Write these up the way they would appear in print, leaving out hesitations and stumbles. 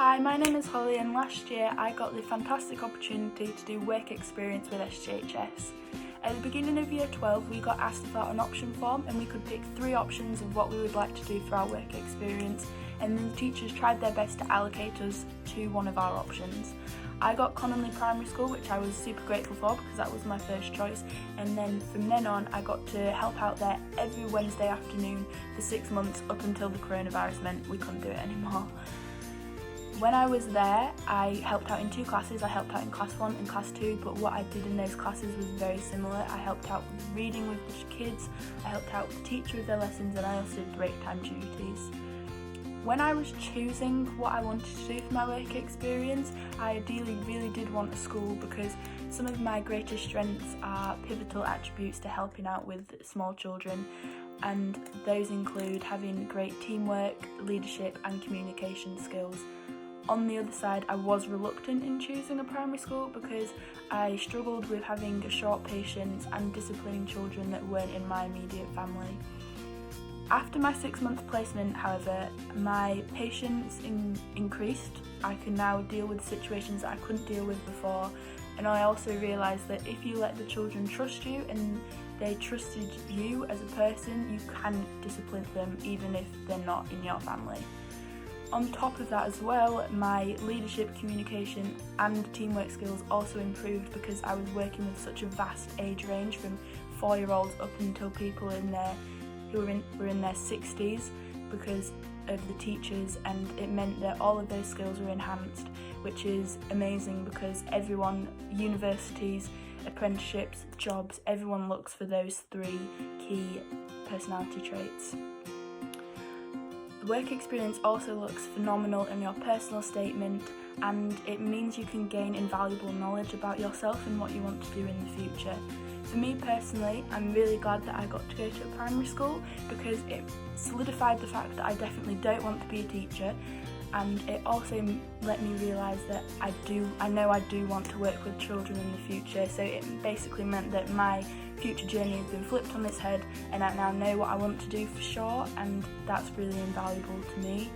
Hi, my name is Holly, and last year I got the fantastic opportunity to do work experience with SGHS. At the beginning of year 12 we got asked to fill out an option form and we could pick 3 options of what we would like to do for our work experience, and then the teachers tried their best to allocate us to one of our options. I got Connolly Primary School, which I was super grateful for because that was my first choice, and then from then on I got to help out there every Wednesday afternoon for 6 months up until the coronavirus meant we couldn't do it anymore. When I was there, I helped out in 2 classes. I helped out in class 1 and class 2, but what I did in those classes was very similar. I helped out with reading with the kids, I helped out with the teacher with their lessons, and I also did break time duties. When I was choosing what I wanted to do for my work experience, I ideally really did want a school because some of my greatest strengths are pivotal attributes to helping out with small children, and those include having great teamwork, leadership and communication skills. On the other side, I was reluctant in choosing a primary school because I struggled with having a short patience and disciplining children that weren't in my immediate family. After my 6-month placement, however, my patience increased. I can now deal with situations that I couldn't deal with before, and I also realised that if you let the children trust you and they trusted you as a person, you can discipline them even if they're not in your family. On top of that as well, my leadership, communication and teamwork skills also improved because I was working with such a vast age range, from 4-year-olds up until people who were in their 60s because of the teachers, and it meant that all of those skills were enhanced, which is amazing because everyone, universities, apprenticeships, jobs, everyone looks for those 3 key personality traits. The work experience also looks phenomenal in your personal statement, and it means you can gain invaluable knowledge about yourself and what you want to do in the future. For me personally, I'm really glad that I got to go to a primary school because it solidified the fact that I definitely don't want to be a teacher, and it also let me realise that I know I do want to work with children in the future. So it basically meant that my future journey has been flipped on its head, and I now know what I want to do for sure, and that's really invaluable to me.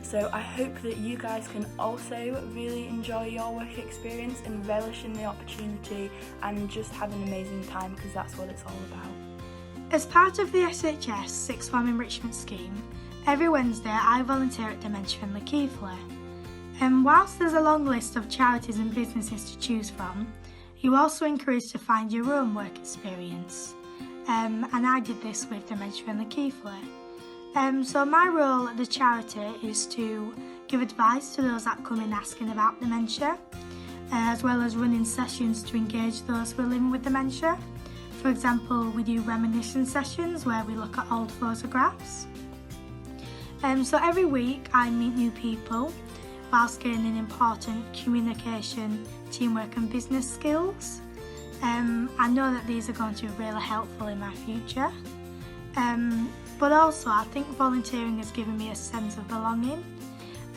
So I hope that you guys can also really enjoy your work experience and relish in the opportunity and just have an amazing time, because that's what it's all about. As part of the SHS Sixth Form Enrichment Scheme, every Wednesday I volunteer at Dementia Friendly Keighley. Whilst there's a long list of charities and businesses to choose from, you're also encouraged to find your own work experience. And I did this with Dementia Friendly Keighley. So my role at the charity is to give advice to those that come in asking about dementia, as well as running sessions to engage those who are living with dementia. For example, we do reminiscence sessions where we look at old photographs. So every week I meet new people whilst gaining important communication, teamwork and business skills. I know that these are going to be really helpful in my future. But also I think volunteering has given me a sense of belonging.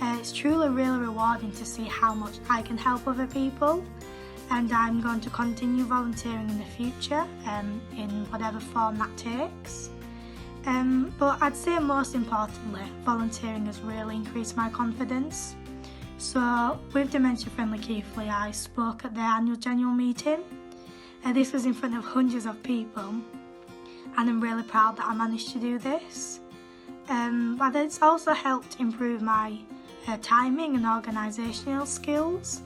It's truly really rewarding to see how much I can help other people, and I'm going to continue volunteering in the future in whatever form that takes. But I'd say most importantly, volunteering has really increased my confidence. So with Dementia Friendly Keighley, I spoke at their annual general meeting. This was in front of hundreds of people, and I'm really proud that I managed to do this. But it's also helped improve my timing and organisational skills.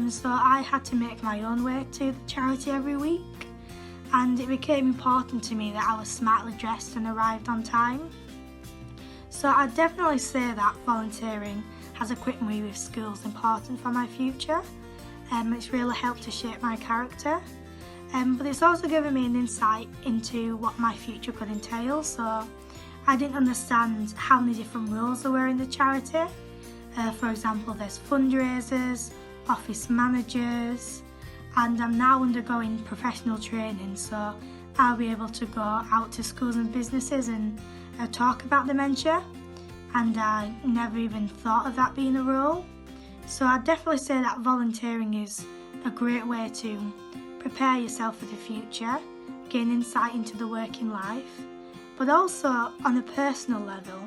So I had to make my own way to the charity every week, and it became important to me that I was smartly dressed and arrived on time. So I'd definitely say that volunteering has equipped me with skills important for my future. It's really helped to shape my character. But it's also given me an insight into what my future could entail. So I didn't understand how many different roles there were in the charity. For example, there's fundraisers, office managers, and I'm now undergoing professional training, so I'll be able to go out to schools and businesses and talk about dementia, and I never even thought of that being a role. So I'd definitely say that volunteering is a great way to prepare yourself for the future, gain insight into the working life, but also on a personal level,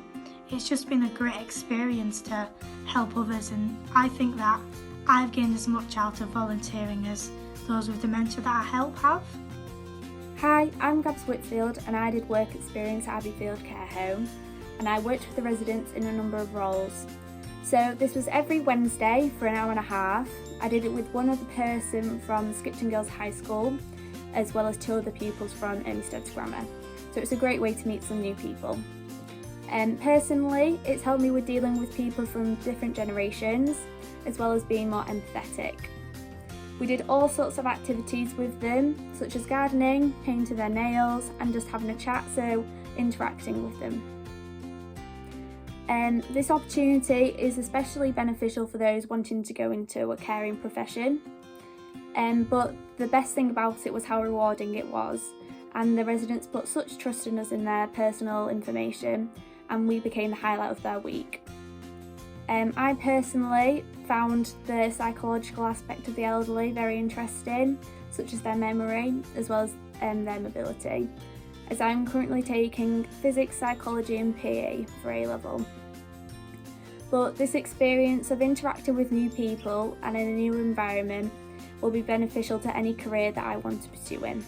it's just been a great experience to help others, and I think that I've gained as much out of volunteering as those with dementia that I help have. Hi, I'm Gabs Whitfield and I did work experience at Abbeyfield Care Home, and I worked with the residents in a number of roles. So this was every Wednesday for an hour and a half. I did it with one other person from Skipton Girls High School, as well as 2 other pupils from Ermysted's Grammar. So it's a great way to meet some new people. Personally, it's helped me with dealing with people from different generations, as well as being more empathetic. We did all sorts of activities with them, such as gardening, painting their nails, and just having a chat, so interacting with them. This opportunity is especially beneficial for those wanting to go into a caring profession. But the best thing about it was how rewarding it was, and the residents put such trust in us in their personal information, and we became the highlight of their week. I personally found the psychological aspect of the elderly very interesting, such as their memory as well as their mobility, as I'm currently taking physics, psychology and PE for A-level. But this experience of interacting with new people and in a new environment will be beneficial to any career that I want to pursue in.